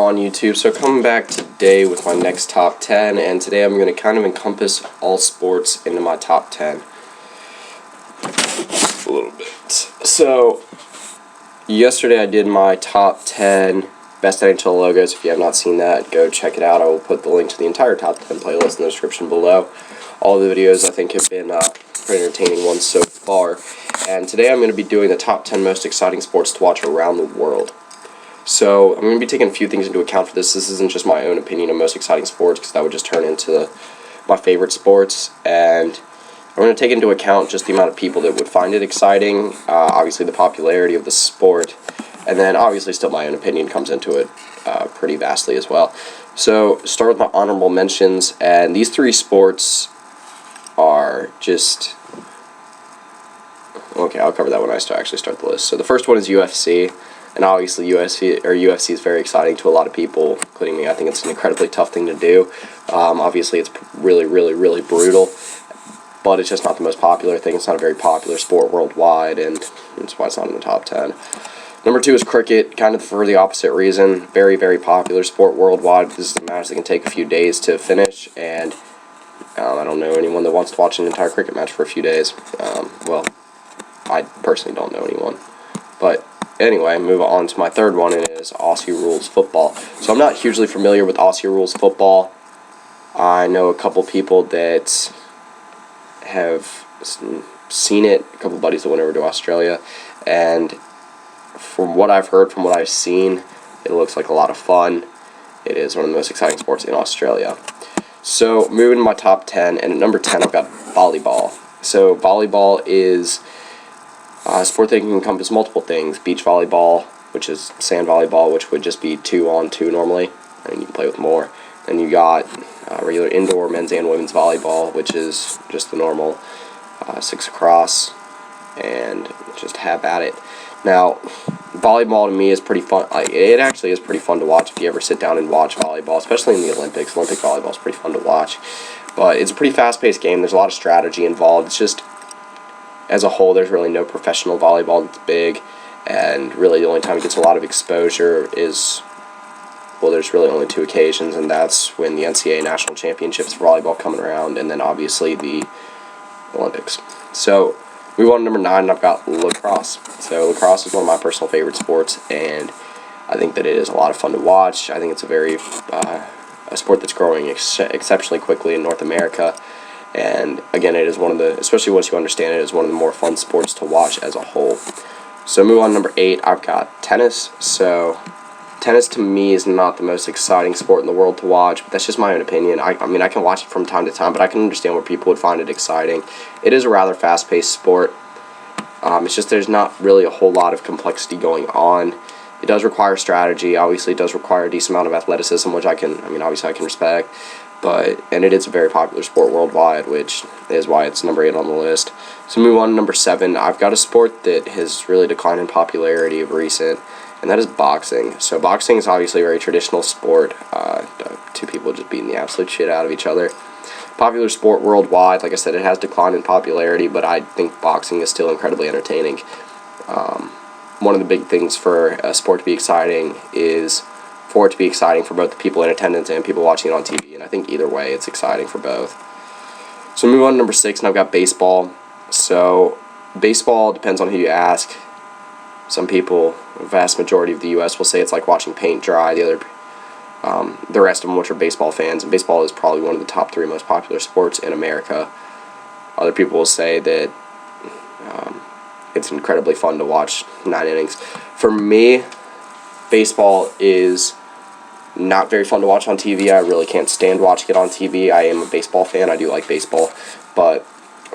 on YouTube? So coming back today with my next top 10, and today I'm going to kind of encompass all sports into my top 10 a little bit. So yesterday I did my top 10 best NHL logos. If you have not seen that, go check it out. I will put the link to the entire top 10 playlist in the description below. All the videos I think have been pretty entertaining ones so far. And today I'm going to be doing the top 10 most exciting sports to watch around the world. So I'm going to be taking a few things into account for this. This isn't just my own opinion of most exciting sports, because that would just turn into my favorite sports. And I'm going to take into account just the amount of people that would find it exciting, obviously the popularity of the sport, and then obviously still my own opinion comes into it pretty vastly as well. So start with my honorable mentions, and these three sports are just... Okay, I'll cover that when I actually start the list. So the first one is UFC. And obviously UFC is very exciting to a lot of people, including me. I think it's an incredibly tough thing to do. Obviously it's really brutal, but it's just not the most popular thing. It's not a very popular sport worldwide, and that's why it's not in the top 10. Number 2 is cricket, kind of for the opposite reason. Very popular sport worldwide. This is a match that can take a few days to finish, and I don't know anyone that wants to watch an entire cricket match for a few days. Well, I personally don't know anyone, but anyway, move on to my third one, and it is Aussie Rules Football. So I'm not hugely familiar with Aussie Rules Football. I know a couple people that have seen it, a couple buddies that went over to Australia, and from what I've heard, from what I've seen, it looks like a lot of fun. It is one of the most exciting sports in Australia. So moving to my top 10, and at number 10 I've got volleyball. So volleyball is a sport that can encompass multiple things. Beach volleyball, which is sand volleyball, which would just be 2-on-2 normally, and you can play with more. Then you got regular indoor men's and women's volleyball, which is just the normal 6 across, and just have at it. Now, volleyball to me is pretty fun. It actually is pretty fun to watch if you ever sit down and watch volleyball, especially in the Olympics. Olympic volleyball is pretty fun to watch, but it's a pretty fast-paced game. There's a lot of strategy involved. It's just, as a whole, there's really no professional volleyball that's big, and really the only time it gets a lot of exposure is, well, there's really only 2 occasions, and that's when the NCAA National Championships for volleyball coming around, and then obviously the Olympics. So move on to number 9, and I've got lacrosse. So lacrosse is one of my personal favorite sports, and I think that it is a lot of fun to watch. I think it's a sport that's growing exceptionally quickly in North America. And again, it is one of the, especially once you understand it, is one of the more fun sports to watch as a whole. So move on to number 8, I've got tennis. So tennis to me is not the most exciting sport in the world to watch, but that's just my own opinion. I mean, I can watch it from time to time, but I can understand where people would find it exciting. It is a rather fast-paced sport. It's just there's not really a whole lot of complexity going on. It does require strategy. Obviously, it does require a decent amount of athleticism, which obviously I can respect. And it is a very popular sport worldwide, which is why it's number 8 on the list. So move on to number 7. I've got a sport that has really declined in popularity of recent, and that is boxing. So boxing is obviously a very traditional sport. 2 people just beating the absolute shit out of each other. Popular sport worldwide. Like I said, it has declined in popularity, but I think boxing is still incredibly entertaining. One of the big things for a sport to be exciting is for it to be exciting for both the people in attendance and people watching it on TV, and I think either way it's exciting for both. So move on to number 6, and I've got baseball. So baseball depends on who you ask. Some people, a vast majority of the U.S. will say it's like watching paint dry. The rest of them, which are baseball fans, and baseball is probably one of the top 3 most popular sports in America. Other people will say that it's incredibly fun to watch 9 innings. For me, baseball is not very fun to watch on TV. I really can't stand watching it on TV. I am a baseball fan. I do like baseball. But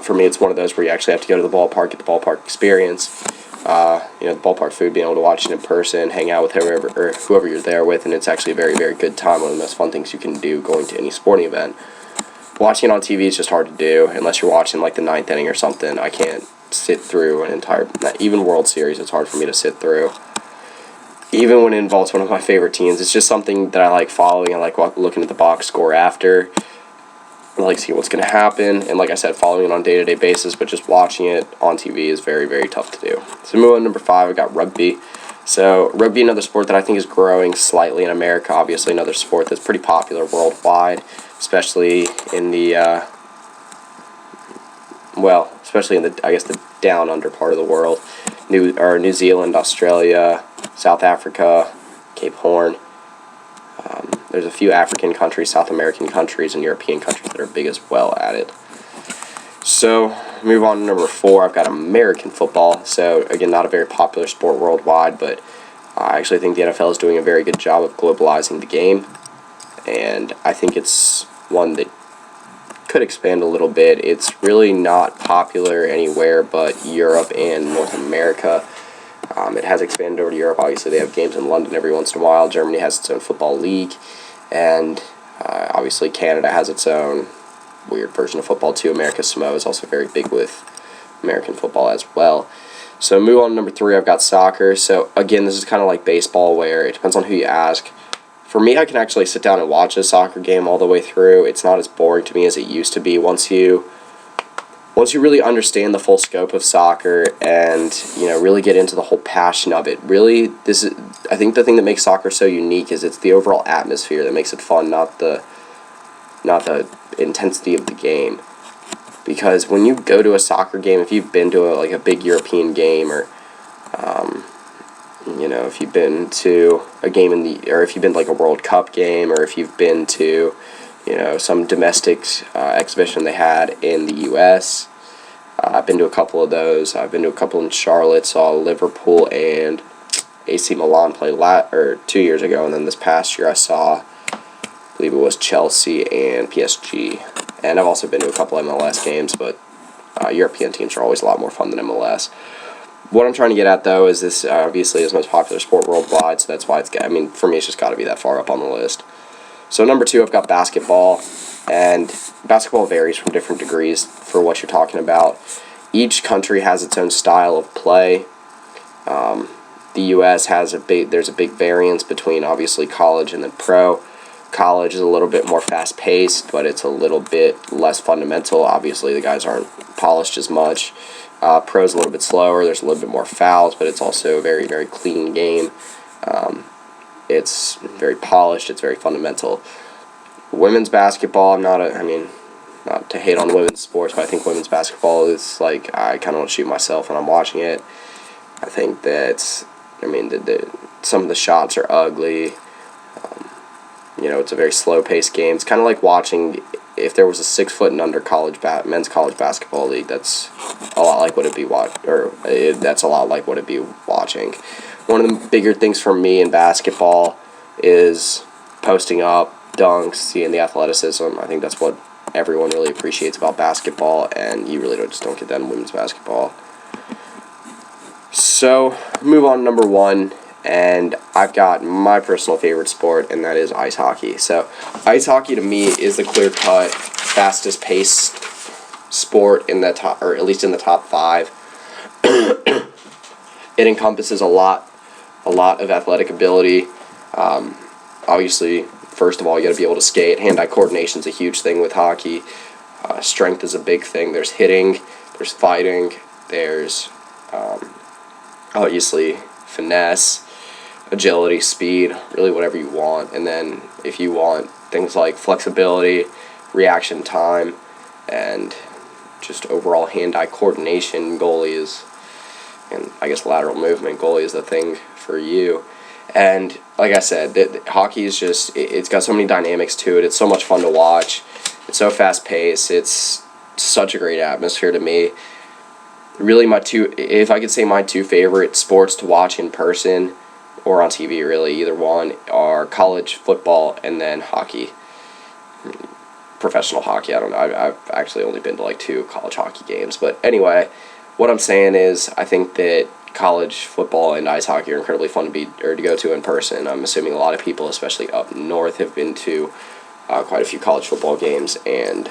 for me, it's one of those where you actually have to go to the ballpark, get the ballpark experience. The ballpark food, being able to watch it in person, hang out with whoever you're there with, and it's actually a very good time. One of the most fun things you can do going to any sporting event. Watching it on TV is just hard to do, unless you're watching like the 9th inning or something. I can't sit through an entire, even World Series, it's hard for me to sit through. Even when it involves one of my favorite teams, it's just something that I like following. I like looking at the box score after. I like seeing what's going to happen. And like I said, following it on a day-to-day basis, but just watching it on TV is very tough to do. So moving on to number 5, I got rugby. So rugby, another sport that I think is growing slightly in America. Obviously, another sport that's pretty popular worldwide, especially in the especially in the, I guess, the down under part of the world. New Zealand, Australia, South Africa, Cape Horn. There's a few African countries, South American countries, and European countries that are big as well at it. So, move on to number 4. I've got American football. So, again, not a very popular sport worldwide, but I actually think the NFL is doing a very good job of globalizing the game. And I think it's one that could expand a little bit. It's really not popular anywhere but Europe and North America. It has expanded over to Europe. Obviously, they have games in London every once in a while. Germany has its own football league. And obviously, Canada has its own weird version of football, too. America Samoa is also very big with American football as well. So, move on to number 3. I've got soccer. So, again, this is kind of like baseball, where it depends on who you ask. For me, I can actually sit down and watch a soccer game all the way through. It's not as boring to me as it used to be. Once you really understand the full scope of soccer and, really get into the whole passion of it, really, I think the thing that makes soccer so unique is it's the overall atmosphere that makes it fun, not the intensity of the game. Because when you go to a soccer game, if you've been to a big European game, or if you've been to a game or if you've been to a World Cup game, or if you've been to some domestic exhibition they had in the U.S. I've been to a couple of those. I've been to a couple in Charlotte. Saw Liverpool and AC Milan play 2 years ago, and then this past year I saw, I believe it was Chelsea and PSG. And I've also been to a couple MLS games, but European teams are always a lot more fun than MLS. What I'm trying to get at, though, is this obviously is the most popular sport worldwide, so that's why for me, it's just got to be that far up on the list. So number 2, I've got basketball, and basketball varies from different degrees for what you're talking about. Each country has its own style of play. The U.S. there's a big variance between obviously college and then pro. College is a little bit more fast-paced, but it's a little bit less fundamental. Obviously, the guys aren't polished as much. Pro's a little bit slower. There's a little bit more fouls, but it's also a very, very clean game. It's very polished. It's very fundamental. Women's basketball, not to hate on women's sports, but I think women's basketball is I kind of want to shoot myself when I'm watching it. I think that, some of the shots are ugly. It's a very slow-paced game. It's kind of like watching, if there was a 6 foot and under men's college basketball league, that's a lot like what it'd be that's a lot like what it'd be watching. One of the bigger things for me in basketball is posting up, dunks, seeing the athleticism. I think that's what everyone really appreciates about basketball, and you really just don't get that in women's basketball. So, move on to number 1. And I've got my personal favorite sport, and that is ice hockey. So, ice hockey to me is the clear-cut, fastest-paced sport in the top, or at least in the top 5. It encompasses a lot of athletic ability. Obviously, first of all, you got to be able to skate. Hand-eye coordination is a huge thing with hockey. Strength is a big thing. There's hitting, there's fighting, there's obviously finesse, agility, speed, really whatever you want. And then if you want things like flexibility, reaction time, and just overall hand-eye coordination, and I guess lateral movement, goalie is the thing for you. And like I said, hockey is it's got so many dynamics to it. It's so much fun to watch. It's so fast-paced. It's such a great atmosphere to me. Really, if I could say my 2 favorite sports to watch in person or on TV, really, either one, are college football and then hockey. Professional hockey, I don't know. I've actually only been to 2 college hockey games. But anyway, what I'm saying is I think that college football and ice hockey are incredibly fun to go to in person. I'm assuming a lot of people, especially up north, have been to quite a few college football games, and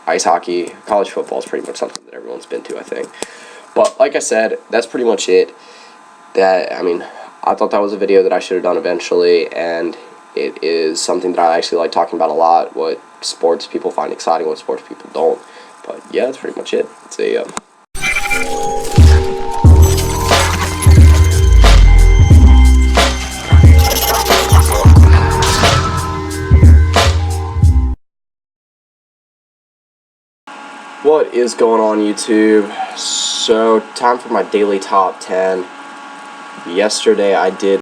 ice hockey, college football is pretty much something that everyone's been to, I think. But like I said, that's pretty much it. I thought that was a video that I should have done eventually, and it is something that I actually like talking about a lot, what sports people find exciting, what sports people don't. But yeah, that's pretty much it. See ya. What is going on, YouTube? So, time for my daily top 10. Yesterday I did